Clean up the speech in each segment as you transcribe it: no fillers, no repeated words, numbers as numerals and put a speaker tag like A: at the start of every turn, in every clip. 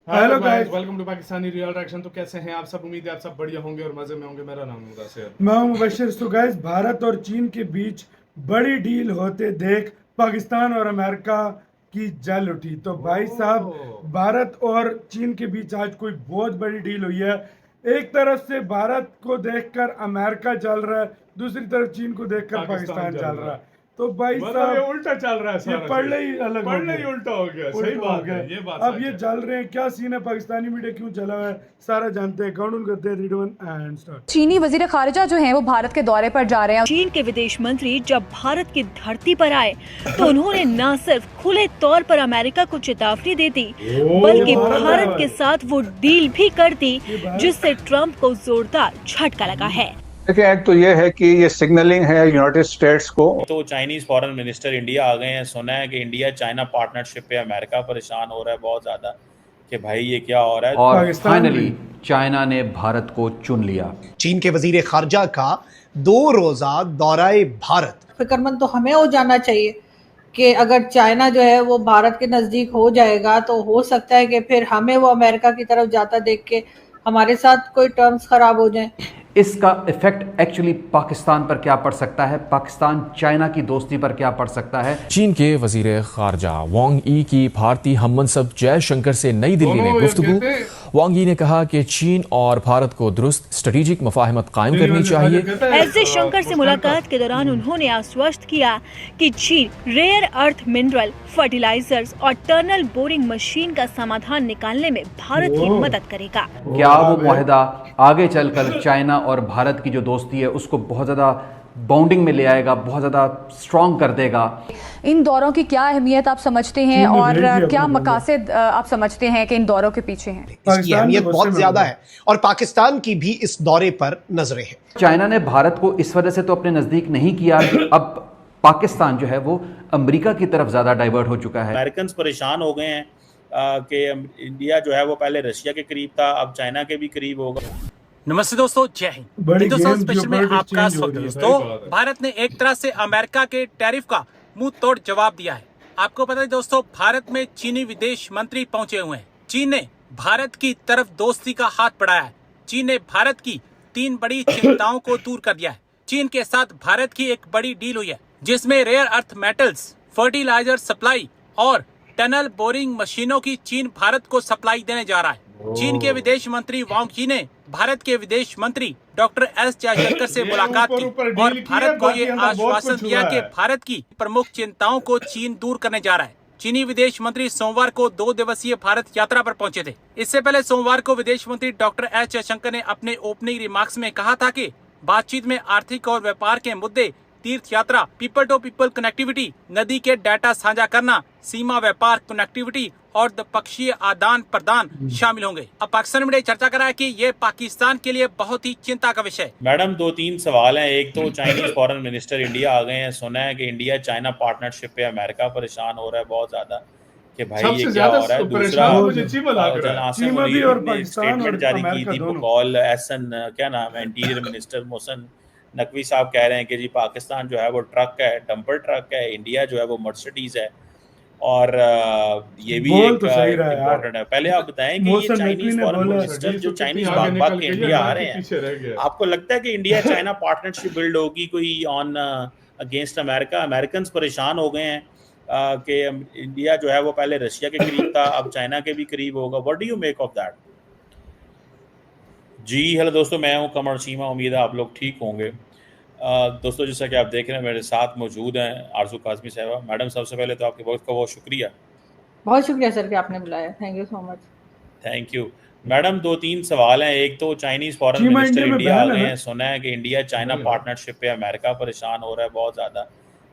A: Hello guys, welcome to Pakistani real reaction. तो कैसे हैं आप सब? उम्मीद है आप सब बढ़िया होंगे और मजे में होंगे। मेरा नाम है मुदस्सिर।
B: मैं हूं मुबशिर। तो गाइस, भारत और चीन के बीच बड़ी डील होते देख पाकिस्तान और अमेरिका की जल उठी। तो भाई साहब, भारत और चीन के बीच आज कोई बहुत बड़ी डील हुई है। एक तरफ से भारत को देखकर अमेरिका चल रहा है, दूसरी तरफ चीन को देखकर पाकिस्तान चल रहा है। तो भाई
A: मतलब
B: साहब,
A: ये उल्टा चल रहा है
B: ये
A: सारा
B: पढ़ले
A: चीज।
B: ही अलग हो
A: पढ़ले
B: गया,
A: ही उल्टा हो गया।
B: उल्टा
A: सही
B: हो
A: बात
B: गया।
A: है, ये बात
B: अब
A: सच
B: ये
A: है।
B: चल रहे हैं, क्या सीन है, पाकिस्तानी मीडिया क्यों चला हुआ है, सारा जानते हैं। काउंट करते हैं, 3 2 1 एंड स्टार्ट।
C: चीनी वजीर खारिजा जो हैं वो भारत के दौरे पर जा रहे हैं।
D: चीन के विदेश मंत्री जब भारत की धरती पर आए तो उन्होंने न सिर्फ खुले तौर पर अमेरिका को चेतावनी दे दी, बल्कि भारत के साथ वो डील भी कर दी जिससे ट्रंप को जोरदार झटका लगा है।
E: देखिए, एक तो ये है कि ये सिग्नलिंग है यूनाइटेड स्टेट्स को।
F: तो चाइनीज फॉरेन मिनिस्टर इंडिया आ गए हैं। सुना है कि इंडिया चाइना पार्टनरशिप पे अमेरिका परेशान हो रहा है बहुत ज़्यादा कि भाई ये क्या हो रहा है।
G: और फाइनली चाइना ने भारत को चुन लिया।
H: चीन के वजीर खारजा का 2 रोजा दौराए भारत।
I: फिक्रमंद तो हमें हो जाना चाहिए कि अगर चाइना जो है वो भारत के नज़दीक हो जाएगा तो हो सकता है कि फिर हमें वो अमेरिका की तरफ जाता देख के हमारे साथ कोई टर्म्स खराब हो जाएं।
G: इसका इफेक्ट एक्चुअली पाकिस्तान पर क्या पड़ सकता है, पाकिस्तान चाइना की दोस्ती पर क्या पड़ सकता है।
J: चीन के वजीर खारजा वांग ई की भारतीय हममनसब जयशंकर से नई दिल्ली में गुफ्तगू। वांग ई ने कहा कि चीन और भारत को दुरुस्त स्ट्रेटेजिक मुफाहमत कायम करनी चाहिए।
D: एस जयशंकर से मुलाकात के दौरान उन्होंने आश्वस्त किया कि चीन रेयर अर्थ मिनरल, फर्टिलाइजर्स और टनल बोरिंग मशीन का समाधान निकालने में भारत की मदद करेगा।
G: क्या वो मुआहदा आगे चलकर चाइना और भारत की जो दोस्ती है उसको बहुत ज़्यादा बाउंडिंग में ले आएगा, बहुत ज़्यादा स्ट्रॉन्ग कर देगा।
C: इन दौरों की क्या अहमियत आप समझते हैं और क्या मकासद आप समझते हैं कि इन दौरों के पीछे हैं?
H: इसकी अहमियत बहुत ज्यादा है और पाकिस्तान की भी इस दौरे पर नजरें हैं।
G: चाइना ने भारत को इस वजह से तो अपने नज़दीक नहीं किया, अब पाकिस्तान जो है वो अमेरिका की तरफ ज़्यादा डाइवर्ट हो चुका है।
F: अमेरिकन परेशान हो गए हैं कि इंडिया जो है वो पहले रशिया के करीब था, अब चाइना के भी करीब होगा।
K: नमस्ते दोस्तों, जय हिंद। हिंदुस्तान स्पेशल में आपका स्वागत है। दोस्तों, भारत ने एक तरह से अमेरिका के टैरिफ का मुंह तोड़ जवाब दिया है। आपको पता है दोस्तों, भारत में चीनी विदेश मंत्री पहुंचे हुए हैं। चीन ने भारत की तरफ दोस्ती का हाथ बढ़ाया है। चीन ने भारत की 3 बड़ी चिंताओं को दूर कर दिया है। चीन के साथ भारत की एक बड़ी डील हुई है जिसमें rare earth metals, fertiliser supply और टनल बोरिंग मशीनों की चीन भारत को सप्लाई देने जा रहा है। चीन के विदेश मंत्री वांग यी ने भारत के विदेश मंत्री डॉक्टर एस जयशंकर से मुलाकात की और भारत को ये आश्वासन दिया कि भारत की प्रमुख चिंताओं को चीन दूर करने जा रहा है। चीनी विदेश मंत्री सोमवार को 2 दिवसीय भारत यात्रा पर पहुंचे थे। इससे पहले सोमवार को विदेश मंत्री डॉक्टर एस जयशंकर ने अपने ओपनिंग रिमार्क्स में कहा था कि बातचीत में आर्थिक और व्यापार के मुद्दे, तीर्थ यात्रा, पीपल टू पीपल कनेक्टिविटी, नदी के डाटा साझा करना, सीमा व्यापार कनेक्टिविटी और द्विपक्षीय आदान प्रदान शामिल होंगे। अब पाकिस्तान में चर्चा करा है कि ये पाकिस्तान के लिए बहुत ही चिंता का विषय है।
F: मैडम, 2-3 सवाल हैं। एक तो चाइनीज फॉरेन मिनिस्टर इंडिया आ गए हैं। सुना है कि इंडिया चाइना पार्टनरशिप पे अमेरिका परेशान हो रहा है बहुत ज्यादा कि भाई ये क्या हो रहा है। दूसरा, स्टेटमेंट जारी की थी बकौल एहसन, क्या नाम है, इंटीरियर मिनिस्टर मोहसिन नकवी साहब कह रहे हैं कि जी पाकिस्तान जो है वो ट्रक है, डंपर ट्रक है, इंडिया जो है वो मर्सिडीज है। और ये भी एक इम्पोर्टेंट है। पहले आप बताएं कि ये चाइनीज फॉरेन मिनिस्टर जो चाइनीज भाग के इंडिया आ रहे हैं, आपको लगता है कि इंडिया चाइना पार्टनरशिप बिल्ड होगी कोई ऑन अगेंस्ट अमेरिका? अमेरिकन परेशान हो गए हैं कि इंडिया जो है वो पहले रशिया के करीब था, अब चाइना के भी करीब होगा। What do you make of that? जी हेलो दोस्तों, मैं हूं कमर चीमा। उम्मीद है आप लोग ठीक होंगे। दोस्तों, जैसा कि आप देख रहे हैं मेरे साथ मौजूद हैं आरजू काज़मी साहिबा। मैडम, सबसे पहले तो आपके वक्त का बहुत शुक्रिया।
I: बहुत शुक्रिया सर कि आपने बुलाया। Thank you so much.
F: Thank you madam. 2-3 सवाल हैं। एक तो चाइनीज फॉरेन मिनिस्टर इंडिया आ गए हैं। सुना है कि इंडिया चाइना पार्टनरशिप पे अमेरिका परेशान हो रहा है बहुत ज़्यादा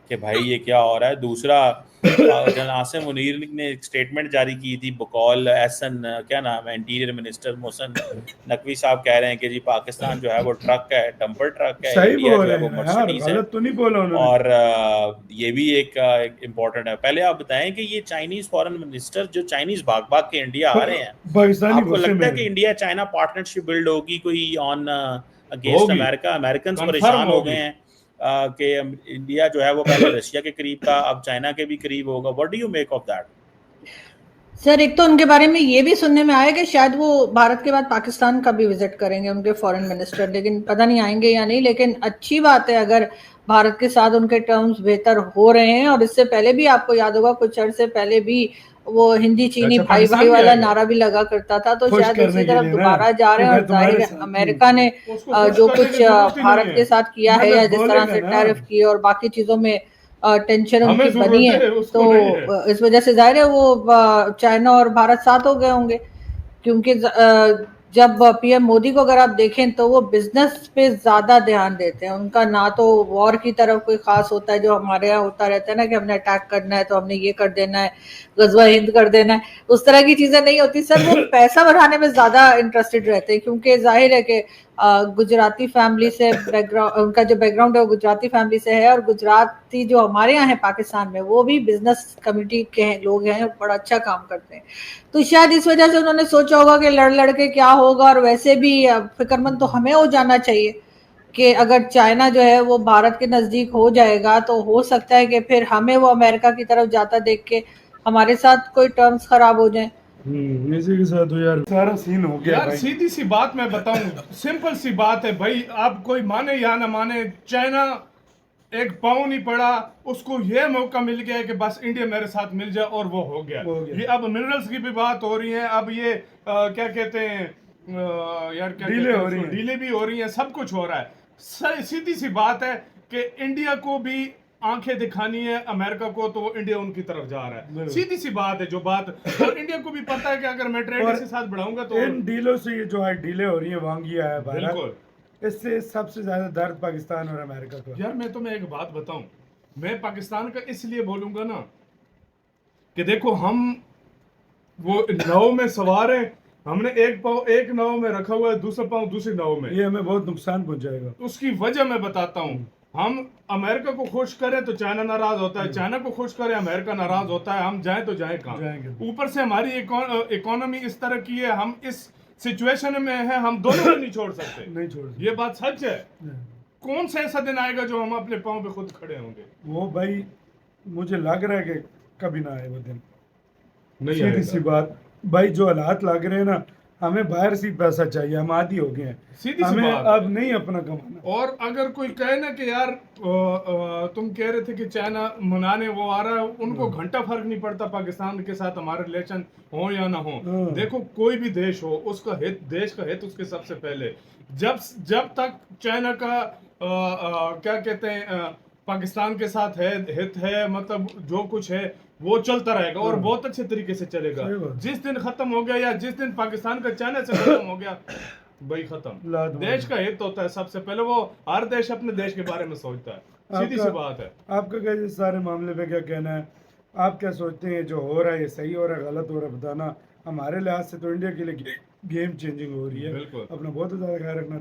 F: कि भाई ये क्या हो रहा है। दूसरा, जनरल आसिम मुनीर ने एक स्टेटमेंट जारी की थी बकौल एहसन, क्या नाम है, इंटीरियर मिनिस्टर मोहसिन नकवी साहब कह रहे हैं कि जी पाकिस्तान जो है वो ट्रक है, डंपर ट्रक है, इंडिया जो है वो मर्सिडीज है।
B: तो नहीं बोला उन्होंने।
F: और ये भी एक इम्पोर्टेंट है। पहले आप बताएं कि ये चाइनीज फॉरेन मिनिस्टर जो चाइनीज भाग भाग के इंडिया आ रहे हैं, आपको लगता है कि इंडिया चाइना पार्टनरशिप बिल्ड होगी कोई ऑन अगेंस्ट अमेरिका? अमेरिकन परेशान हो गए हैं कि इंडिया जो है वो पहले रशिया के करीब था, अब चाइना के भी करीब होगा। What do you make of that?
I: Sir एक तो उनके बारे में ये भी सुनने में आया कि शायद वो भारत के बाद पाकिस्तान का भी विजिट करेंगे, उनके फॉरेन मिनिस्टर, लेकिन पता नहीं आएंगे या नहीं। लेकिन अच्छी बात है अगर भारत के साथ उनके टर्म्स बेहतर हो रहे हैं। और इससे पहले भी आपको याद होगा कुछ अरसे पहले भी वो हिंदी चीनी भाई भाई वाला नारा भी लगा करता था, तो शायद उसी तरफ दोबारा जा रहे हैं। और जाहिर है अमेरिका ने जो कुछ भारत के साथ किया है या जिस तरह से टैरिफ किए और बाकी चीजों में टेंशन उनकी बनी है, तो इस वजह से जाहिर है वो चाइना और भारत साथ हो गए होंगे। क्योंकि जब पीएम मोदी को अगर आप देखें तो वो बिजनेस पे ज्यादा ध्यान देते हैं। उनका ना तो वॉर की तरफ कोई खास होता है जो हमारे यहाँ होता रहता है ना कि हमने अटैक करना है तो हमने ये कर देना है, गजवा हिंद कर देना है, उस तरह की चीजें नहीं होती। सर वो पैसा बढ़ाने में ज्यादा इंटरेस्टेड रहते हैं, क्योंकि जाहिर है कि गुजराती फैमिली से बैकग्राउंड, उनका जो बैकग्राउंड है वो गुजराती फैमिली से है। और गुजराती जो हमारे यहाँ है पाकिस्तान में, वो भी बिजनेस कम्युनिटी के लोग हैं, बड़ा अच्छा काम करते हैं। तो शायद इस वजह से उन्होंने सोचा होगा कि लड़ के क्या होगा। और वैसे भी फिक्रमंद तो हमें हो जाना चाहिए कि अगर चाइना जो है वो भारत के नजदीक हो जाएगा तो हो सकता है कि फिर हमें वो अमेरिका की तरफ जाता देख के हमारे साथ कोई टर्म्स खराब हो जाए।
B: इसी के साथ यार सारा सीन हो गया
A: यार। सीधी सी बात मैं बताऊं, सिंपल सी बात है भाई, आप कोई माने या ना माने, चाइना एक पाँव नहीं पड़ा, उसको ये मौका मिल गया है कि बस इंडिया मेरे साथ मिल जाए और वो हो गया। ये अब मिनरल्स की भी बात हो रही है, अब ये क्या कहते हैं यार, क्या डीले भी हो रही है, सब कुछ हो रहा है। सीधी सी बात है कि इंडिया को भी आंखें दिखानी है अमेरिका को, तो वो इंडिया उनकी तरफ जा रहा है। सीधी सी बात है जो बात, और इंडिया को भी पता है कि अगर मैं ट्रेड के साथ बढ़ाऊंगा तो
B: इन डीलों से ये जो है डीले हो रही है, वांग आया है भारत, इससे सबसे ज्यादा दर्द पाकिस्तान और अमेरिका को।
A: यार मैं तुम्हें एक बात बताऊं, मैं पाकिस्तान का इसलिए बोलूंगा ना कि देखो हम वो नाव में सवार हैं, हमने एक पाँव एक नाव में रखा हुआ है, दूसरा पाँव दूसरी नाव में,
B: ये हमें बहुत नुकसान पहुंचाएगा।
A: उसकी वजह मैं बताता हूँ। हम अमेरिका को खुश करें तो चाइना नाराज होता है, चाइना को खुश करें अमेरिका नाराज होता है। हम जाएं तो जाएं कहाँ? ऊपर से हमारी इकोनॉमी इस तरह की है, हम इस सिचुएशन में है, हम दोनों को नहीं छोड़ सकते।
B: नहीं छोड़ सकते,
A: ये बात सच है। कौन सा ऐसा दिन आएगा जो हम अपने पाँव पे खुद खड़े होंगे?
B: वो भाई मुझे लग रहा है कि कभी ना आए वो दिन।
A: नहीं
B: सीधी सी बात भाई, जो हालात लग रहे हैं ना, हमें बाहर से पैसा चाहिए, हम आदी हो गए हैं,
A: सीधी
B: हमें
A: सी बात
B: अब नहीं अपना कमाना।
A: और अगर कोई कहे ना कि यार तुम कह रहे थे कि चाइना मनाने वो आ रहा है, उनको घंटा फर्क नहीं पड़ता पाकिस्तान के साथ हमारे रिलेशन हो या ना हो। देखो कोई भी देश हो, उसका हित, देश का हित उसके सबसे पहले। जब तक चाइना का क्या कहते हैं पाकिस्तान के साथ है हित है, मतलब जो कुछ है वो चलता रहेगा और बहुत अच्छे तरीके से चलेगा। जिस दिन खत्म हो गया या जिस दिन पाकिस्तान का चाइना से खत्म हो गया, भाई खत्म। देश का हित होता है सबसे पहले, वो हर देश अपने देश के बारे में सोचता है। सीधी सी बात है।
B: आपका क्या इस सारे मामले पे क्या कहना है? आप क्या सोचते हैं जो हो रहा है ये सही हो रहा है गलत हो रहा है बताना। हमारे लिहाज से तो इंडिया के लिए गेम चेंजिंग हो रही है।
A: बिल्कुल।
B: अपना बहुत ज्यादा ख्याल रखना।